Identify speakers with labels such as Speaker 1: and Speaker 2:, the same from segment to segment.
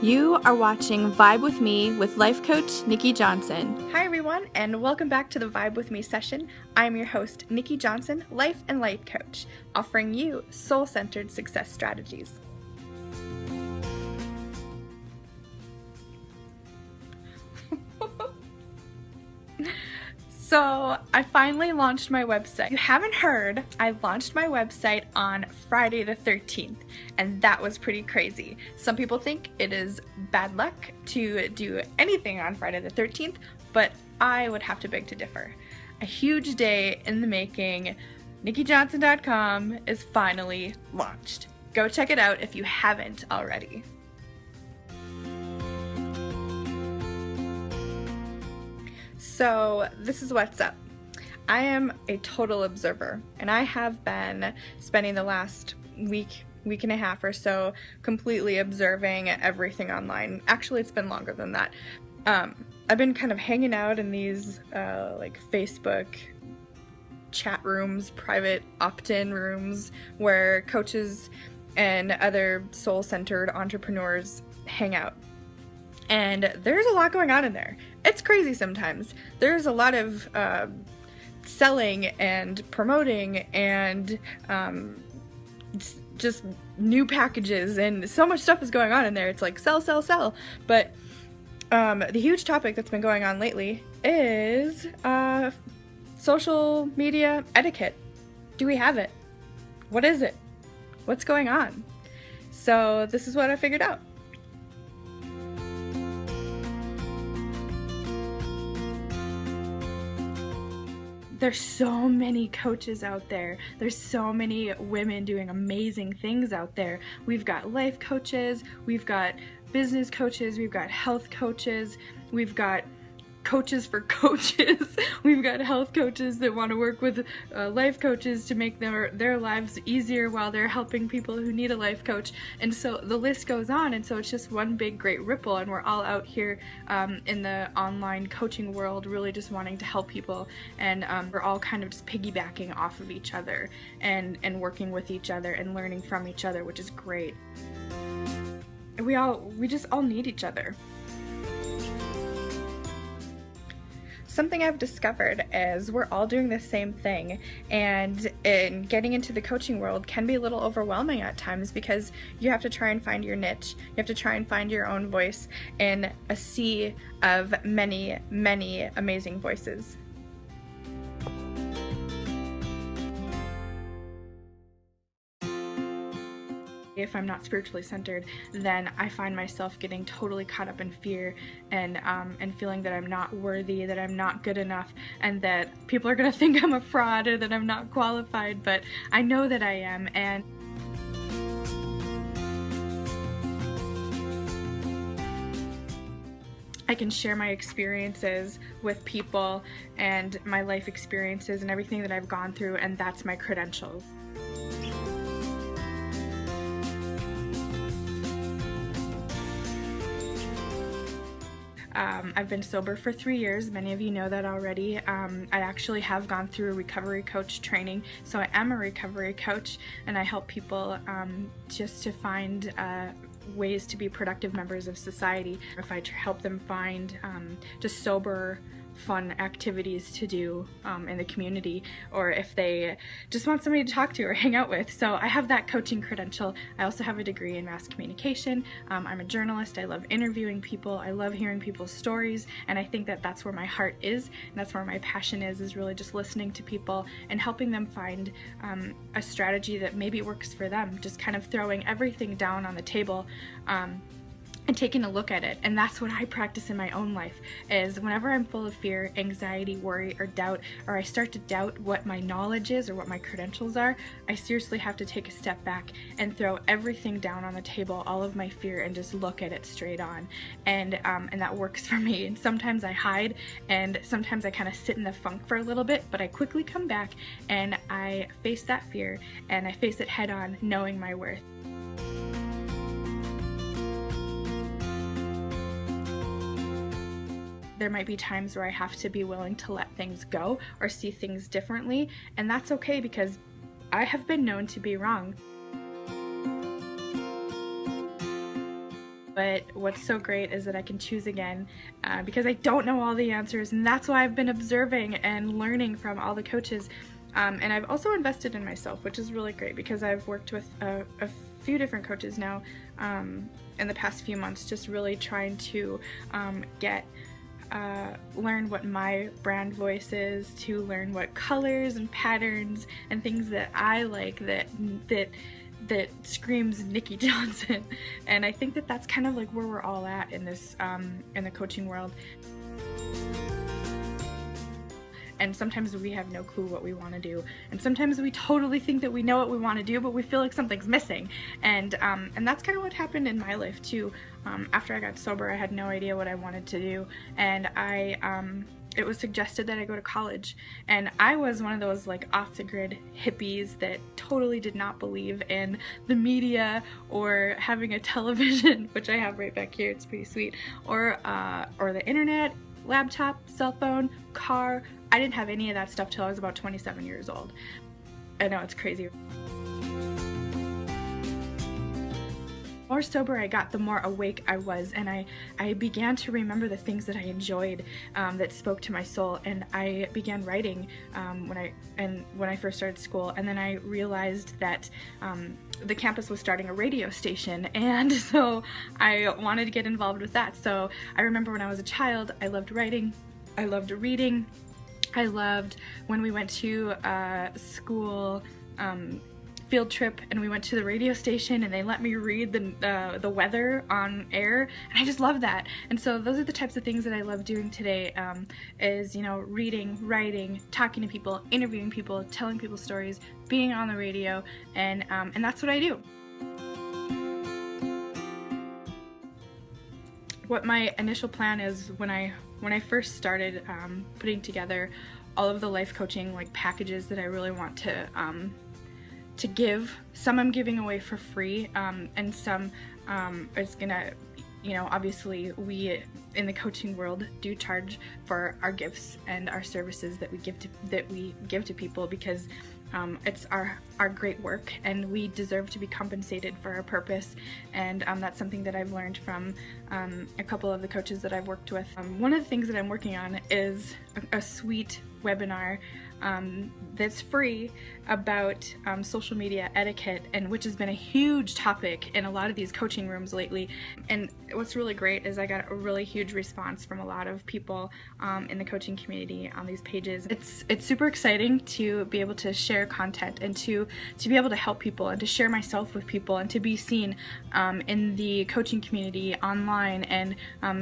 Speaker 1: You are watching Vibe with Me with life coach Nikki Johnson. Hi everyone, and welcome back to the Vibe with Me session. I'm your host, Nikki Johnson, life and life coach, offering you soul-centered success strategies. So I finally launched my website. If you haven't heard, I launched my website on Friday the 13th, and that was pretty crazy. Some people think it is bad luck to do anything on Friday the 13th, but I would have to beg to differ. A huge day in the making. NikkiJohnson.com is finally launched. Go check it out if you haven't already. So this is what's up. I am a total observer, and I have been spending the last week and a half or so completely observing everything online. Actually, it's been longer than that. I've been kind of hanging out in these like Facebook chat rooms, private opt-in rooms where coaches and other soul-centered entrepreneurs hang out. And there's a lot going on in there. It's crazy sometimes. There's a lot of selling and promoting and just new packages, and so much stuff is going on in there. It's like sell, sell, sell. But the huge topic that's been going on lately is social media etiquette. Do we have it? What is it? What's going on? So this is what I figured out. There's so many coaches out there. There's so many women doing amazing things out there. We've got life coaches, we've got business coaches, we've got health coaches, we've got coaches for coaches. We've got health coaches that want to work with life coaches to make their lives easier while they're helping people who need a life coach. And so the list goes on, and so it's just one big great ripple, and we're all out here in the online coaching world really just wanting to help people, and we're all kind of just piggybacking off of each other and working with each other and learning from each other, which is great. We just all need each other. Something I've discovered is we're all doing the same thing, and getting into the coaching world can be a little overwhelming at times because you have to try and find your niche. You have to try and find your own voice in a sea of many, many amazing voices. If I'm not spiritually centered, then I find myself getting totally caught up in fear and feeling that I'm not worthy, that I'm not good enough, and that people are gonna think I'm a fraud or that I'm not qualified, but I know that I am. And I can share my experiences with people and my life experiences and everything that I've gone through, and that's my credentials. I've been sober for 3 years. Many of you know that already. I actually have gone through a recovery coach training, so I am a recovery coach, and I help people just to find ways to be productive members of society. If I help them find just sober, fun activities to do in the community, or if they just want somebody to talk to or hang out with. So I have that coaching credential. I also have a degree in mass communication. I'm a journalist. I love interviewing people. I love hearing people's stories, and I think that that's where my heart is, and that's where my passion is really just listening to people and helping them find a strategy that maybe works for them, just kind of throwing everything down on the table and taking a look at it. And that's what I practice in my own life, is whenever I'm full of fear, anxiety, worry, or doubt, or I start to doubt what my knowledge is or what my credentials are, I seriously have to take a step back and throw everything down on the table, all of my fear, and just look at it straight on. And that works for me. And sometimes I hide, and sometimes I kind of sit in the funk for a little bit, but I quickly come back and I face that fear and I face it head on, knowing my worth. There might be times where I have to be willing to let things go or see things differently, and that's okay because I have been known to be wrong. But what's so great is that I can choose again because I don't know all the answers, and that's why I've been observing and learning from all the coaches. And I've also invested in myself, which is really great because I've worked with a few different coaches now in the past few months, just really trying to learn what my brand voice is, to learn what colors and patterns and things that I like that screams Nikki Johnson. And I think that that's kind of like where we're all at in this in the coaching world. And sometimes we have no clue what we want to do, and sometimes we totally think that we know what we want to do, but we feel like something's missing. And that's kind of what happened in my life too. After I got sober, I had no idea what I wanted to do, and it was suggested that I go to college, and I was one of those like off-the-grid hippies that totally did not believe in the media or having a television, which I have right back here, it's pretty sweet, or the internet, laptop, cell phone, car. I didn't have any of that stuff till I was about 27 years old. I know, it's crazy. The more sober I got, the more awake I was, and I began to remember the things that I enjoyed that spoke to my soul. And I began writing when I first started school, and then I realized that the campus was starting a radio station, and so I wanted to get involved with that. So I remember when I was a child, I loved writing, I loved reading, I loved when we went to school field trip and we went to the radio station and they let me read the weather on air, and I just love that. And so those are the types of things that I love doing today, is, you know, reading, writing, talking to people, interviewing people, telling people stories, being on the radio, and that's what I do. What my initial plan is, when I first started putting together all of the life coaching like packages that I really want to give. Some I'm giving away for free, and some is gonna, you know, obviously we in the coaching world do charge for our gifts and our services that we give to people, because it's our great work, and we deserve to be compensated for our purpose. And that's something that I've learned from a couple of the coaches that I've worked with. One of the things that I'm working on is a sweet webinar that's free about social media etiquette, and which has been a huge topic in a lot of these coaching rooms lately. And what's really great is I got a really huge response from a lot of people in the coaching community on these pages. It's super exciting to be able to share content and to be able to help people and to share myself with people and to be seen in the coaching community online. And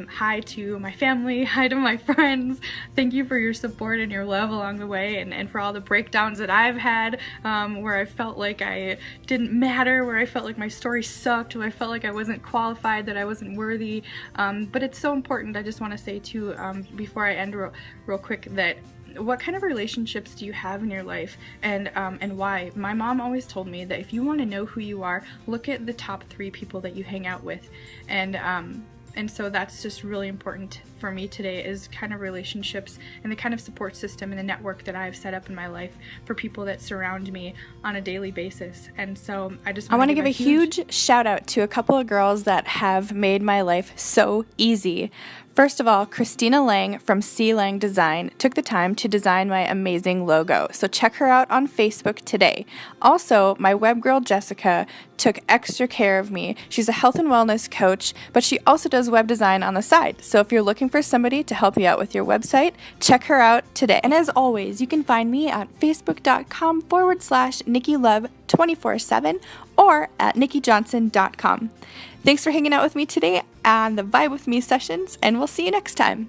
Speaker 1: hi to my family, hi to my friends. Thank you for your support and your love along the way, and for all the breakdowns that I've had where I felt like I didn't matter, where I felt like my story sucked, where I felt like I wasn't qualified, that I wasn't worthy. But it's so important. I just want to say too, before I end real quick, that what kind of relationships do you have in your life, and why? My mom always told me that if you want to know who you are, look at the top 3 people that you hang out with. And so that's just really important for me today, is kind of relationships and the kind of support system and the network that I've set up in my life for people that surround me on a daily basis. And so I want to give a huge shout out to a couple of girls that have made my life so easy. First of all, Christina Lang from C Lang Design took the time to design my amazing logo, so check her out on Facebook today. Also, my web girl Jessica took extra care of me. She's a health and wellness coach, but she also does web design on the side. So if you're looking for somebody to help you out with your website, check her out today. And as always, you can find me at facebook.com/NikkiLove247 or at nikkijohnson.com. Thanks for hanging out with me today on the Vibe With Me sessions, and we'll see you next time.